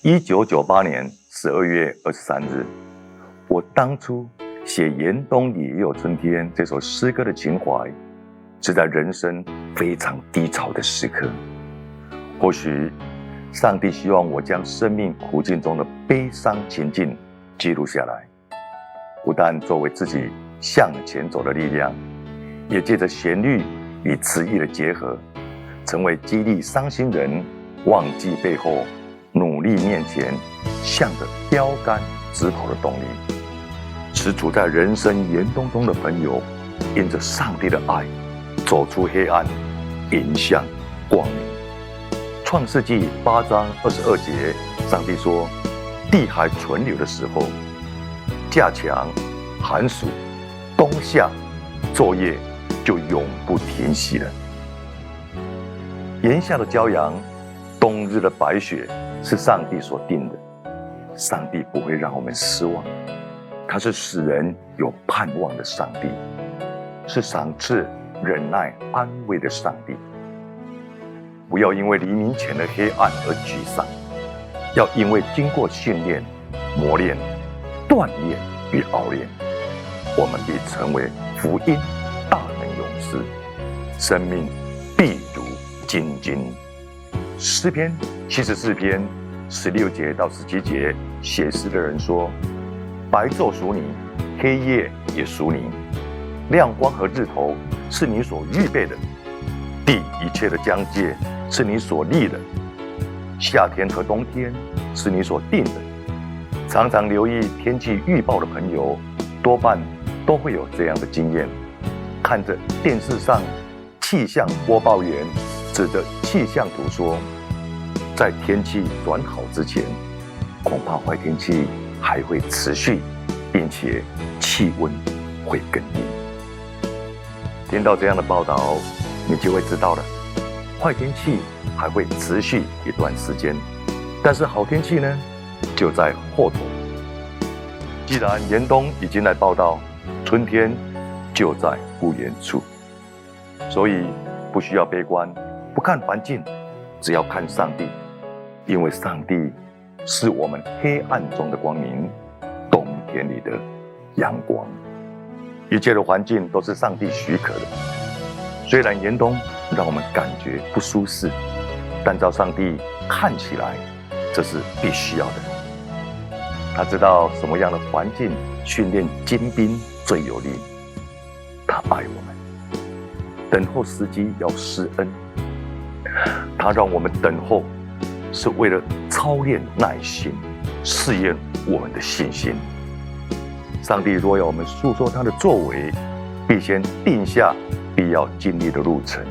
1998年12月23日，我当初写《严冬也有春天》这首诗歌的情怀，是在人生非常低潮的时刻。或许上帝希望我将生命苦境中的悲伤情境记录下来，不但作为自己向前走的力量，也借着旋律与词意的结合，成为激励伤心人忘记背后，努力面前，向着标杆直跑的动力，使处在人生严冬中的朋友，因着上帝的爱，走出黑暗，迎向光明。创世纪8章22节，上帝说：地还存留的时候，夏强、寒暑、冬夏，昼夜就永不停息了。炎夏的骄阳，冬日的白雪，是上帝所定的。上帝不会让我们失望，他是使人有盼望的上帝，是赏赐忍耐安慰的上帝。不要因为黎明前的黑暗而沮丧，要因为经过训练、磨练、锻炼与熬练，我们必成为福音大能勇士，生命必如金金。诗篇74篇16节到17节，写诗的人说：白昼属你，黑夜也属你，亮光和日头是你所预备的，地一切的疆界是你所立的，夏天和冬天是你所定的。常常留意天气预报的朋友，多半都会有这样的经验：看着电视上气象播报员指着气象图说，在天气转好之前，恐怕坏天气还会持续，并且气温会更低。听到这样的报道，你就会知道了，坏天气还会持续一段时间，但是好天气呢，就在后头。既然严冬已经来报道，春天就在不远处，所以不需要悲观，不看环境，只要看上帝，因为上帝是我们黑暗中的光明，冬天里的阳光。一切的环境都是上帝许可的，虽然严冬让我们感觉不舒适，但照上帝看起来，这是必须要的。他知道什么样的环境训练精兵最有利，他爱我们。等候时机要施恩，他让我们等候，是为了操练耐心，试验我们的信心。上帝若要我们诉说他的作为，必先定下必要经历的路程。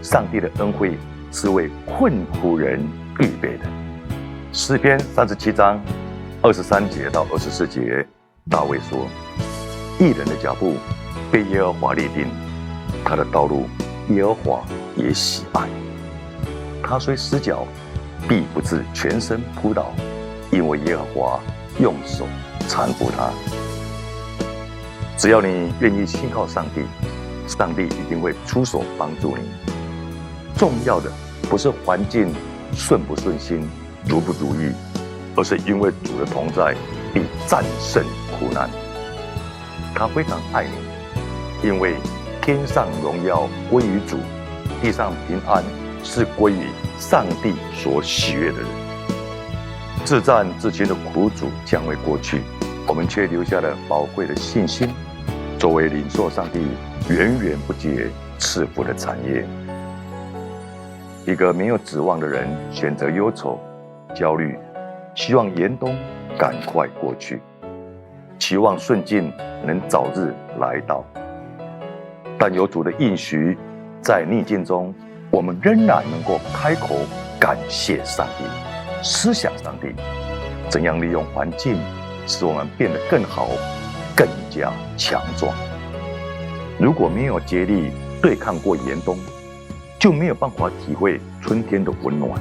上帝的恩惠是为困苦人预备的。诗篇37章23节到24节，大卫说：义人的脚步被耶和华立定，他的道路耶和华也喜爱。他虽失脚，必不至全身扑倒，因为耶和华用手搀扶他。只要你愿意信靠上帝，上帝一定会出手帮助你。重要的不是环境顺不顺心、如不如意，而是因为主的同在，必战胜苦难。他非常爱你，因为天上荣耀归于主，地上平安是归于上帝所喜悦的人。自战自清的苦主将会过去，我们却留下了宝贵的信心，作为领受上帝源源不绝赐福的产业。一个没有指望的人选择忧愁、焦虑，希望严冬赶快过去，期望顺境能早日来到。但有主的应许，在逆境中，我们仍然能够开口感谢上帝，思想上帝，怎样利用环境，使我们变得更好，更加强壮。如果没有竭力对抗过严冬，就没有办法体会春天的温暖。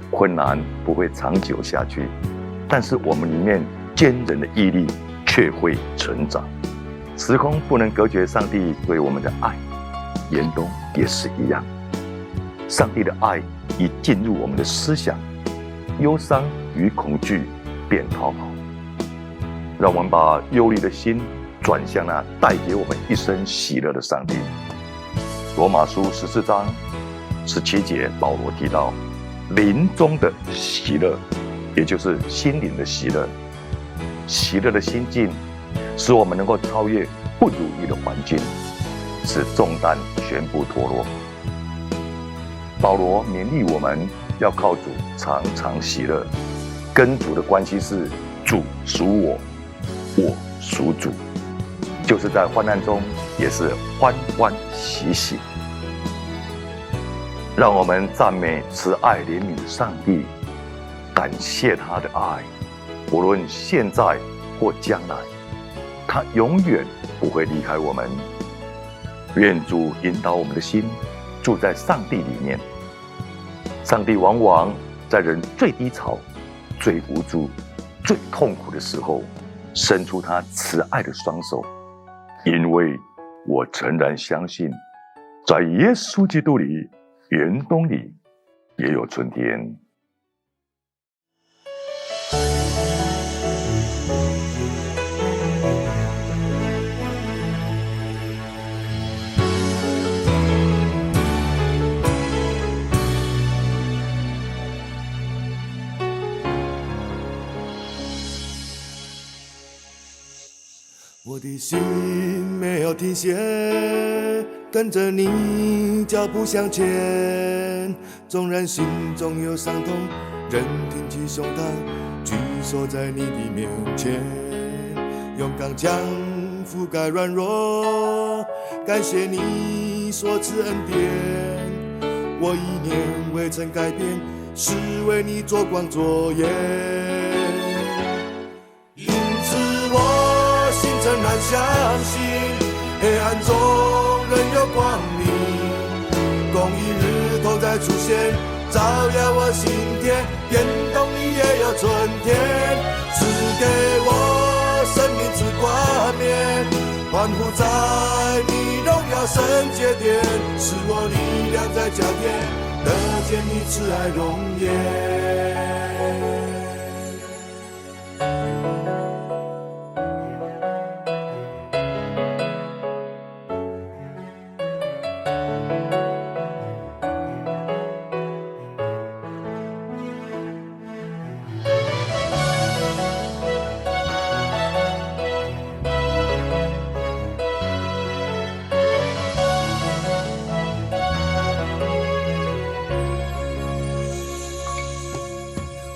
困难不会长久下去，但是我们里面坚韧的毅力却会成长。时空不能隔绝上帝对我们的爱，严冬也是一样。上帝的爱已进入我们的思想，忧伤与恐惧便逃跑。让我们把忧虑的心转向那带给我们一生喜乐的上帝。罗马书14章17节，保罗提到灵中的喜乐，也就是心灵的喜乐。喜乐的心境使我们能够超越不如意的环境，使重担全部脱落。保罗勉励我们要靠主常常喜乐，跟主的关系是主属我，我属主，就是在患难中也是欢欢喜喜。让我们赞美慈爱怜悯的上帝，感谢他的爱，无论现在或将来，他永远不会离开我们。愿主引导我们的心住在上帝里面。上帝往往在人最低潮、最无助、最痛苦的时候，伸出他慈爱的双手，因为我诚然相信，在耶稣基督里，园冬里也有春天。我的心没有停歇，跟着你脚步向前。纵然心中有伤痛，仍挺起胸膛，居缩在你的面前。用刚强覆盖软弱，感谢你所赐恩典。我一念未曾改变，是为你做光做盐。因此我心诚然相信，黑暗中仍有光明，公义日头在出现，照耀我心田，变动里也有春天，赐给我生命之冠冕，欢呼在你荣耀圣洁殿，使我力量在加添，得见你慈爱容颜。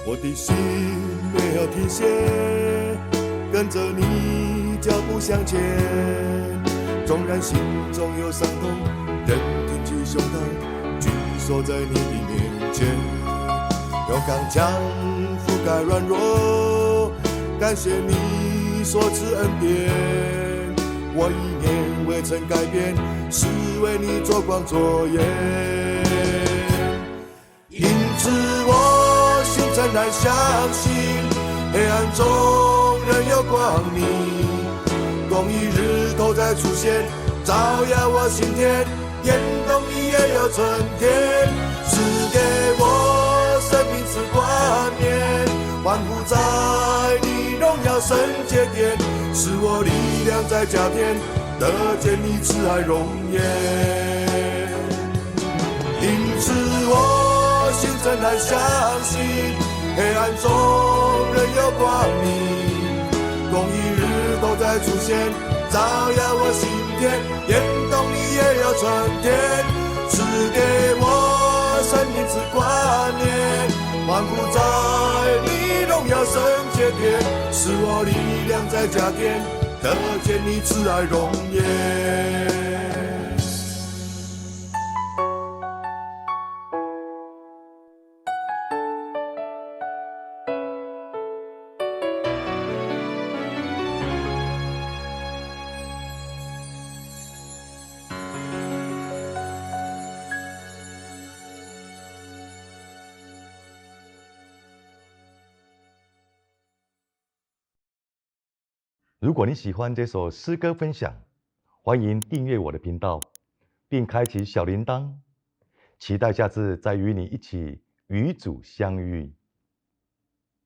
我的心没有停歇，跟着你脚步向前。纵然心中有伤痛，仍挺起胸膛，居缩在你的面前。用刚强覆盖软弱，感谢你所赐恩典。我一念未曾改变，是为你做光做盐。因此我心诚然相信，黑暗中仍有光明，公义日头在出现，照耀我心田，变动里也有春天，赐给我生命之冠冕，欢呼在你荣耀圣洁殿，使我力量在加添，得见你慈爱容颜。因此我心诚然相信，黑暗中仍有光明，公义日头在出现，照耀我心田，变动里也有春天，赐给我生命之冠冕，欢呼在你荣耀圣洁殿，使我力量在加添，得见你慈爱容颜。如果你喜欢这首诗歌分享，欢迎订阅我的频道，并开启小铃铛，期待下次再与你一起与主相遇。